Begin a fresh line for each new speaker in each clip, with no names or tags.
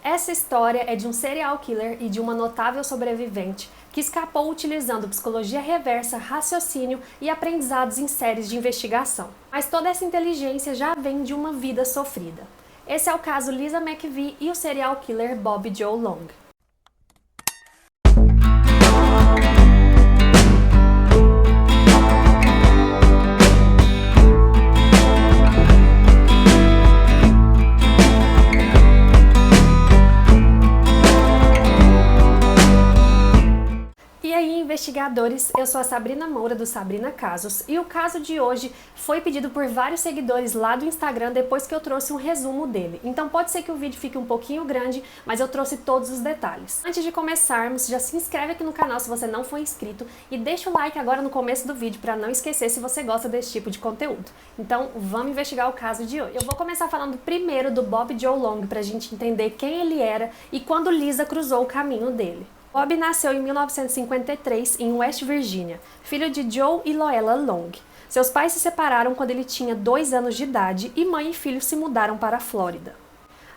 Essa história é de um serial killer e de uma notável sobrevivente que escapou utilizando psicologia reversa, raciocínio e aprendizados em séries de investigação. Mas toda essa inteligência já vem de uma vida sofrida. Esse é o caso Lisa McVie e o serial killer Bobby Joe Long. Investigadores, eu sou a Sabrina Moura do Sabrina Casos e o caso de hoje foi pedido por vários seguidores lá do Instagram depois que eu trouxe um resumo dele. Então pode ser que o vídeo fique um pouquinho grande, mas eu trouxe todos os detalhes. Antes de começarmos, já se inscreve aqui no canal se você não for inscrito e deixa o like agora no começo do vídeo para não esquecer se você gosta desse tipo de conteúdo. Então vamos investigar o caso de hoje. Eu vou começar falando primeiro do Bobby Joe Long pra gente entender quem ele era e quando Lisa cruzou o caminho dele. Bob nasceu em 1953 em West Virginia, filho de Joe e Loella Long. Seus pais se separaram quando ele tinha 2 anos de idade e mãe e filho se mudaram para a Flórida.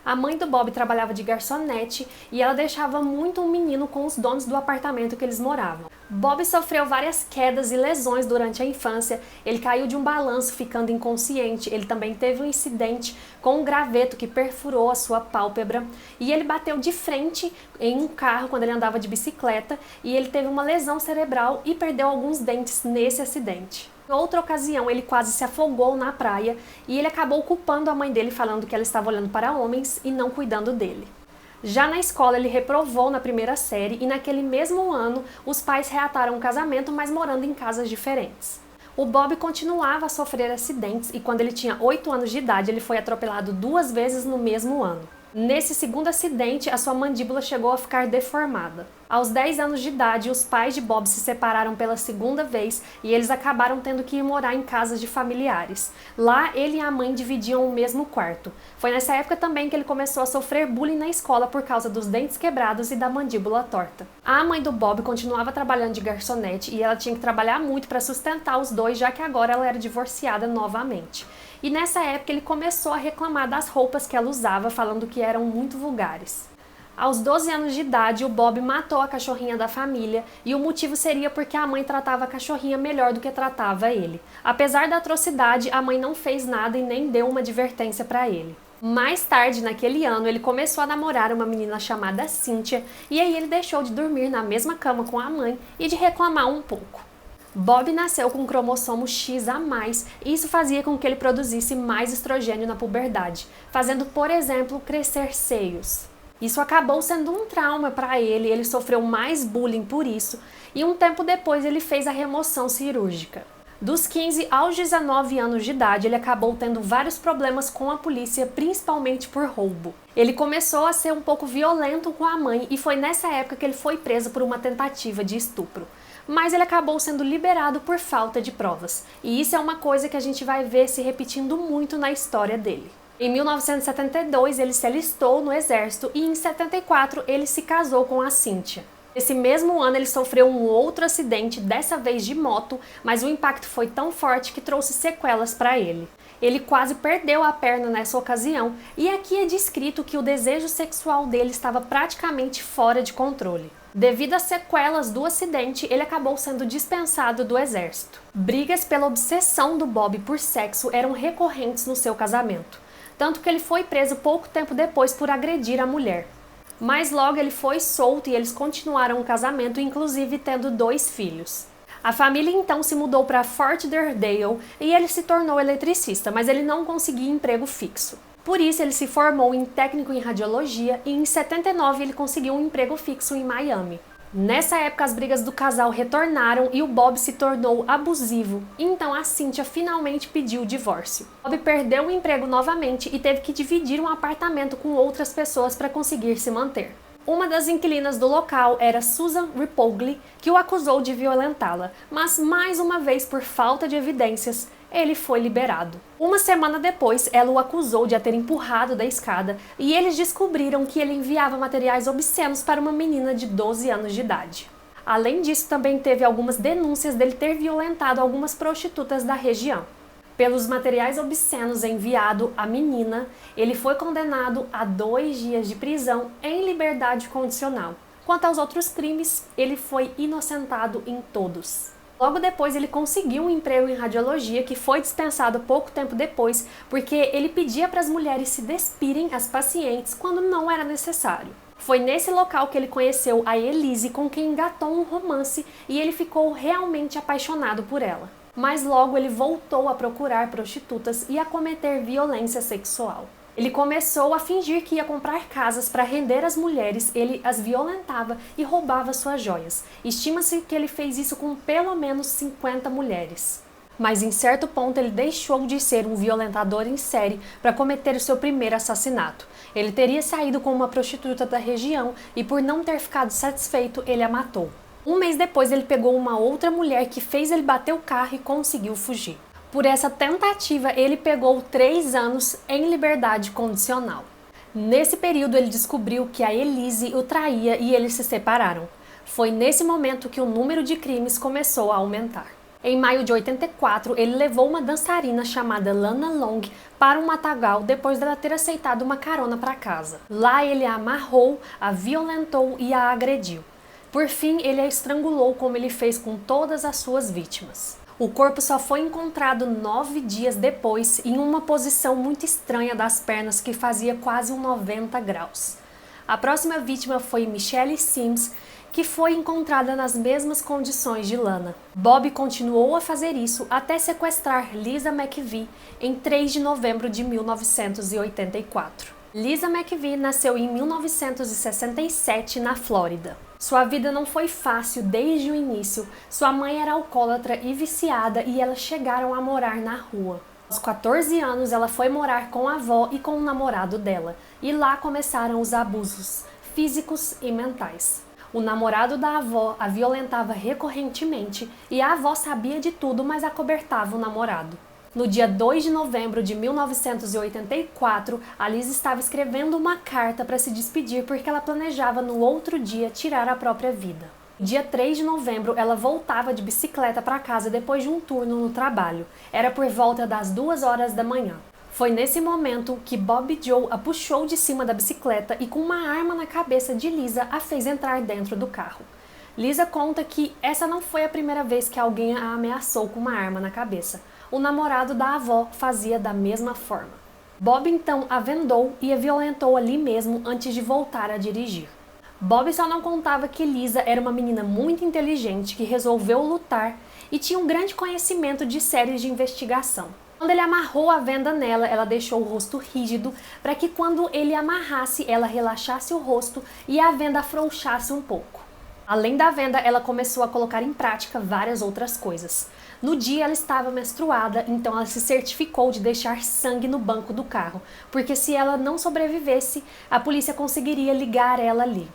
A mãe do Bob trabalhava de garçonete e ela deixava muito um menino com os donos do apartamento que eles moravam. Bob sofreu várias quedas e lesões durante a infância, ele caiu de um balanço ficando inconsciente, ele também teve um incidente com um graveto que perfurou a sua pálpebra e ele bateu de frente em um carro quando ele andava de bicicleta e ele teve uma lesão cerebral e perdeu alguns dentes nesse acidente. Em outra ocasião, ele quase se afogou na praia e ele acabou culpando a mãe dele, falando que ela estava olhando para homens e não cuidando dele. Já na escola, ele reprovou na primeira série e naquele mesmo ano, os pais reataram um casamento, mas morando em casas diferentes. O Bob continuava a sofrer acidentes e quando ele tinha 8 anos de idade, ele foi atropelado 2 vezes no mesmo ano. Nesse segundo acidente, a sua mandíbula chegou a ficar deformada. Aos 10 anos de idade, os pais de Bob se separaram pela segunda vez e eles acabaram tendo que ir morar em casas de familiares. Lá, ele e a mãe dividiam o mesmo quarto. Foi nessa época também que ele começou a sofrer bullying na escola por causa dos dentes quebrados e da mandíbula torta. A mãe do Bob continuava trabalhando de garçonete e ela tinha que trabalhar muito para sustentar os dois, já que agora ela era divorciada novamente. E nessa época ele começou a reclamar das roupas que ela usava, falando que eram muito vulgares. Aos 12 anos de idade, o Bob matou a cachorrinha da família e o motivo seria porque a mãe tratava a cachorrinha melhor do que tratava ele. Apesar da atrocidade, a mãe não fez nada e nem deu uma advertência para ele. Mais tarde, naquele ano, ele começou a namorar uma menina chamada Cynthia e aí ele deixou de dormir na mesma cama com a mãe e de reclamar um pouco. Bob nasceu com um cromossomo X a mais e isso fazia com que ele produzisse mais estrogênio na puberdade, fazendo, por exemplo, crescer seios. Isso acabou sendo um trauma para ele sofreu mais bullying por isso e um tempo depois ele fez a remoção cirúrgica. Dos 15 aos 19 anos de idade, ele acabou tendo vários problemas com a polícia, principalmente por roubo. Ele começou a ser um pouco violento com a mãe e foi nessa época que ele foi preso por uma tentativa de estupro. Mas ele acabou sendo liberado por falta de provas. E isso é uma coisa que a gente vai ver se repetindo muito na história dele. Em 1972, ele se alistou no exército e em 74 ele se casou com a Cynthia. Nesse mesmo ano ele sofreu um outro acidente, dessa vez de moto, mas o impacto foi tão forte que trouxe sequelas para ele. Ele quase perdeu a perna nessa ocasião e aqui é descrito que o desejo sexual dele estava praticamente fora de controle. Devido às sequelas do acidente, ele acabou sendo dispensado do exército. Brigas pela obsessão do Bob por sexo eram recorrentes no seu casamento, tanto que ele foi preso pouco tempo depois por agredir a mulher. Mas logo ele foi solto e eles continuaram o casamento, inclusive tendo 2 filhos. A família então se mudou para Fort Lauderdale e ele se tornou eletricista, mas ele não conseguia emprego fixo. Por isso ele se formou em técnico em radiologia e em 79 ele conseguiu um emprego fixo em Miami. Nessa época as brigas do casal retornaram e o Bob se tornou abusivo, então a Cynthia finalmente pediu o divórcio. Bob perdeu o emprego novamente e teve que dividir um apartamento com outras pessoas para conseguir se manter. Uma das inquilinas do local era Susan Repogli, que o acusou de violentá-la, mas mais uma vez por falta de evidências, ele foi liberado. Uma semana depois, ela o acusou de a ter empurrado da escada e eles descobriram que ele enviava materiais obscenos para uma menina de 12 anos de idade. Além disso, também teve algumas denúncias dele ter violentado algumas prostitutas da região. Pelos materiais obscenos enviados à menina, ele foi condenado a 2 dias de prisão em liberdade condicional. Quanto aos outros crimes, ele foi inocentado em todos. Logo depois, ele conseguiu um emprego em radiologia, que foi dispensado pouco tempo depois, porque ele pedia para as mulheres se despirem as pacientes quando não era necessário. Foi nesse local que ele conheceu a Elise, com quem engatou um romance, e ele ficou realmente apaixonado por ela. Mas logo ele voltou a procurar prostitutas e a cometer violência sexual. Ele começou a fingir que ia comprar casas para render as mulheres, ele as violentava e roubava suas joias. Estima-se que ele fez isso com pelo menos 50 mulheres. Mas em certo ponto ele deixou de ser um violentador em série para cometer o seu primeiro assassinato. Ele teria saído com uma prostituta da região e, por não ter ficado satisfeito, ele a matou. Um mês depois, ele pegou uma outra mulher que fez ele bater o carro e conseguiu fugir. Por essa tentativa, ele pegou 3 anos em liberdade condicional. Nesse período, ele descobriu que a Elise o traía e eles se separaram. Foi nesse momento que o número de crimes começou a aumentar. Em maio de 84, ele levou uma dançarina chamada Lana Long para um matagal depois dela ter aceitado uma carona para casa. Lá ele a amarrou, a violentou e a agrediu. Por fim, ele a estrangulou como ele fez com todas as suas vítimas. O corpo só foi encontrado 9 dias depois, em uma posição muito estranha das pernas que fazia quase 90 graus. A próxima vítima foi Michelle Sims, que foi encontrada nas mesmas condições de Lana. Bob continuou a fazer isso até sequestrar Lisa McVie em 3 de novembro de 1984. Lisa McVie nasceu em 1967 na Flórida. Sua vida não foi fácil desde o início. Sua mãe era alcoólatra e viciada e elas chegaram a morar na rua. Aos 14 anos, ela foi morar com a avó e com o namorado dela, e lá começaram os abusos físicos e mentais. O namorado da avó a violentava recorrentemente e a avó sabia de tudo, mas acobertava o namorado. No dia 2 de novembro de 1984, a Liz estava escrevendo uma carta para se despedir porque ela planejava no outro dia tirar a própria vida. Dia 3 de novembro, ela voltava de bicicleta para casa depois de um turno no trabalho. Era por volta das 2 horas da manhã. Foi nesse momento que Bob Joe a puxou de cima da bicicleta e com uma arma na cabeça de Lisa a fez entrar dentro do carro. Lisa conta que essa não foi a primeira vez que alguém a ameaçou com uma arma na cabeça. O namorado da avó fazia da mesma forma. Bob então a vendou e a violentou ali mesmo antes de voltar a dirigir. Bob só não contava que Lisa era uma menina muito inteligente que resolveu lutar e tinha um grande conhecimento de séries de investigação. Quando ele amarrou a venda nela, ela deixou o rosto rígido para que quando ele amarrasse, ela relaxasse o rosto e a venda afrouxasse um pouco. Além da venda, ela começou a colocar em prática várias outras coisas. No dia, ela estava menstruada, então ela se certificou de deixar sangue no banco do carro, porque se ela não sobrevivesse, a polícia conseguiria ligar ela ali.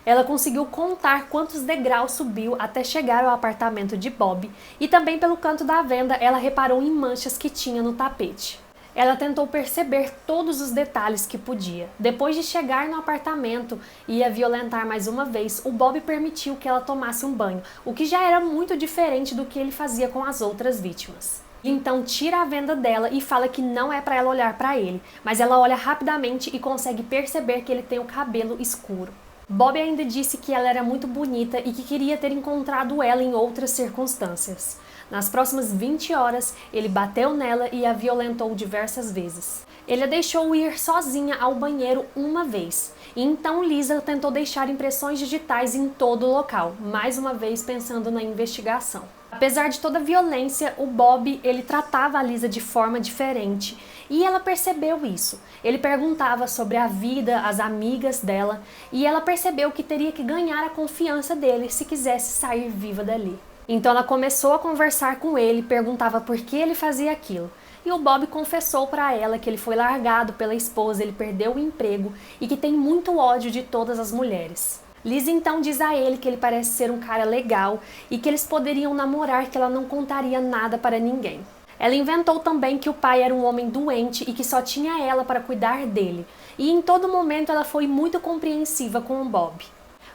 Ela conseguiu contar quantos degraus subiu até chegar ao apartamento de Bob, e também pelo canto da venda, ela reparou em manchas que tinha no tapete. Ela tentou perceber todos os detalhes que podia. Depois de chegar no apartamento e a violentar mais uma vez, o Bob permitiu que ela tomasse um banho, o que já era muito diferente do que ele fazia com as outras vítimas. Então tira a venda dela e fala que não é para ela olhar para ele, mas ela olha rapidamente e consegue perceber que ele tem o cabelo escuro. Bob ainda disse que ela era muito bonita e que queria ter encontrado ela em outras circunstâncias. Nas próximas 20 horas, ele bateu nela e a violentou diversas vezes. Ele a deixou ir sozinha ao banheiro uma vez, e então Lisa tentou deixar impressões digitais em todo o local, mais uma vez pensando na investigação. Apesar de toda a violência, o Bob, ele tratava a Lisa de forma diferente, e ela percebeu isso. Ele perguntava sobre a vida, as amigas dela, e ela percebeu que teria que ganhar a confiança dele se quisesse sair viva dali. Então ela começou a conversar com ele, perguntava por que ele fazia aquilo. E o Bob confessou para ela que ele foi largado pela esposa, ele perdeu o emprego e que tem muito ódio de todas as mulheres. Liz então diz a ele que ele parece ser um cara legal e que eles poderiam namorar, que ela não contaria nada para ninguém. Ela inventou também que o pai era um homem doente e que só tinha ela para cuidar dele. E em todo momento ela foi muito compreensiva com o Bob.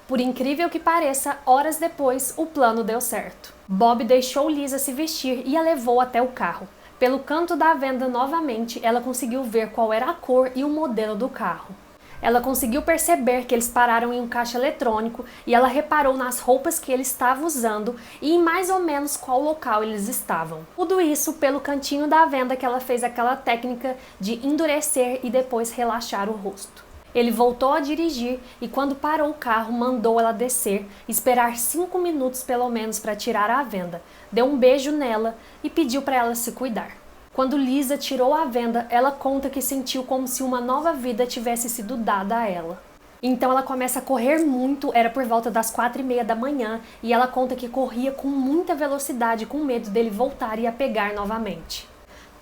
Por incrível que pareça, horas depois, o plano deu certo. Bob deixou Lisa se vestir e a levou até o carro. Pelo canto da venda novamente, ela conseguiu ver qual era a cor e o modelo do carro. Ela conseguiu perceber que eles pararam em um caixa eletrônico e ela reparou nas roupas que ele estava usando e em mais ou menos qual local eles estavam. Tudo isso pelo cantinho da venda que ela fez aquela técnica de endurecer e depois relaxar o rosto. Ele voltou a dirigir e quando parou o carro, mandou ela descer, esperar 5 minutos pelo menos para tirar a venda, deu um beijo nela e pediu para ela se cuidar. Quando Lisa tirou a venda, ela conta que sentiu como se uma nova vida tivesse sido dada a ela. Então ela começa a correr muito, era por volta das 4h30 da manhã, e ela conta que corria com muita velocidade, com medo dele voltar e a pegar novamente.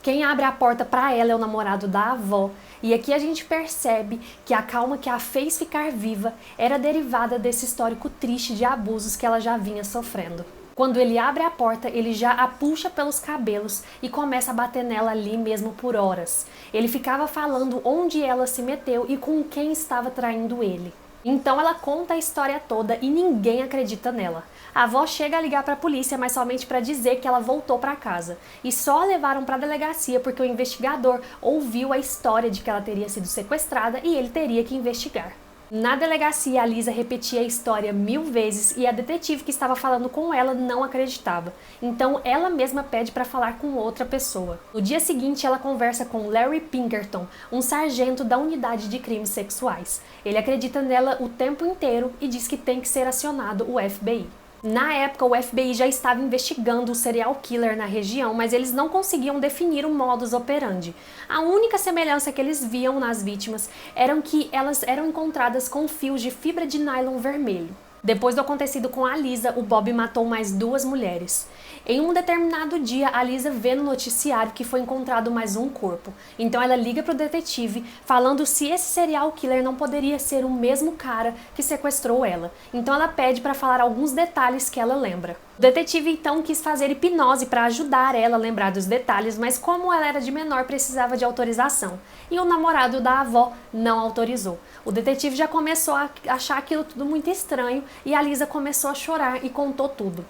Quem abre a porta para ela é o namorado da avó, e aqui a gente percebe que a calma que a fez ficar viva era derivada desse histórico triste de abusos que ela já vinha sofrendo. Quando ele abre a porta, ele já a puxa pelos cabelos e começa a bater nela ali mesmo por horas. Ele ficava falando onde ela se meteu e com quem estava traindo ele. Então ela conta a história toda e ninguém acredita nela. A avó chega a ligar para a polícia, mas somente para dizer que ela voltou para casa. E só a levaram para a delegacia porque o investigador ouviu a história de que ela teria sido sequestrada e ele teria que investigar. Na delegacia, a Lisa repetia a história 1000 vezes e a detetive que estava falando com ela não acreditava. Então, ela mesma pede para falar com outra pessoa. No dia seguinte, ela conversa com Larry Pinkerton, um sargento da unidade de crimes sexuais. Ele acredita nela o tempo inteiro e diz que tem que ser acionado o FBI. Na época, o FBI já estava investigando o serial killer na região, mas eles não conseguiam definir o modus operandi. A única semelhança que eles viam nas vítimas era que elas eram encontradas com fios de fibra de nylon vermelho. Depois do acontecido com a Lisa, o Bob matou mais 2 mulheres. Em um determinado dia, a Lisa vê no noticiário que foi encontrado mais um corpo. Então ela liga para o detetive, falando se esse serial killer não poderia ser o mesmo cara que sequestrou ela. Então ela pede para falar alguns detalhes que ela lembra. O detetive então quis fazer hipnose para ajudar ela a lembrar dos detalhes, mas como ela era de menor, precisava de autorização. E o namorado da avó não autorizou. O detetive já começou a achar aquilo tudo muito estranho e a Lisa começou a chorar e contou tudo.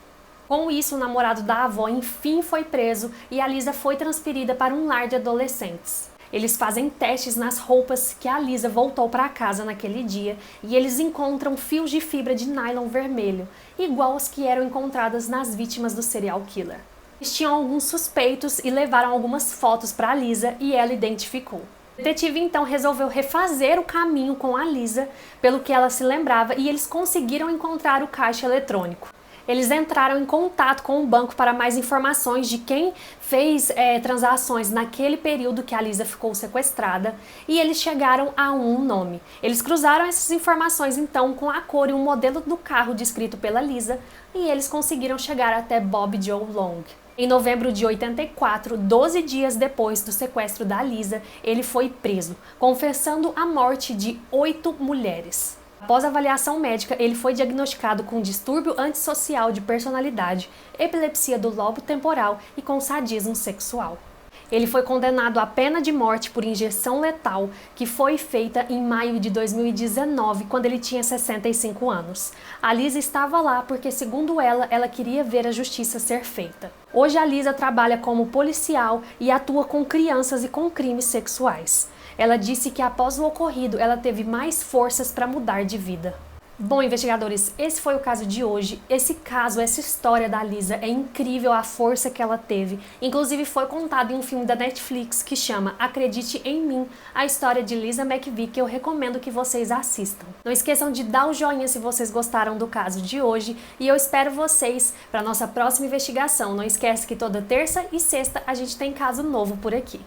Com isso, o namorado da avó enfim foi preso e a Lisa foi transferida para um lar de adolescentes. Eles fazem testes nas roupas que a Lisa voltou para casa naquele dia e eles encontram fios de fibra de nylon vermelho, igual aos que eram encontradas nas vítimas do serial killer. Eles tinham alguns suspeitos e levaram algumas fotos para a Lisa e ela identificou. O detetive então resolveu refazer o caminho com a Lisa, pelo que ela se lembrava, e eles conseguiram encontrar o caixa eletrônico. Eles entraram em contato com o banco para mais informações de quem fez transações naquele período que a Lisa ficou sequestrada e eles chegaram a um nome. Eles cruzaram essas informações então com a cor e o modelo do carro descrito pela Lisa e eles conseguiram chegar até Bob Joe Long. Em novembro de 84, 12 dias depois do sequestro da Lisa, ele foi preso, confessando a morte de 8 mulheres. Após avaliação médica, ele foi diagnosticado com distúrbio antissocial de personalidade, epilepsia do lobo temporal e com sadismo sexual. Ele foi condenado à pena de morte por injeção letal, que foi feita em maio de 2019, quando ele tinha 65 anos. A Lisa estava lá porque, segundo ela queria ver a justiça ser feita. Hoje a Lisa trabalha como policial e atua com crianças e com crimes sexuais. Ela disse que após o ocorrido, ela teve mais forças para mudar de vida. Bom, investigadores, esse foi o caso de hoje. Esse caso, essa história da Lisa é incrível, a força que ela teve. Inclusive foi contado em um filme da Netflix que chama Acredite em Mim, a história de Lisa McVie, que eu recomendo que vocês assistam. Não esqueçam de dar o joinha se vocês gostaram do caso de hoje e eu espero vocês para nossa próxima investigação. Não esquece que toda terça e sexta a gente tem caso novo por aqui.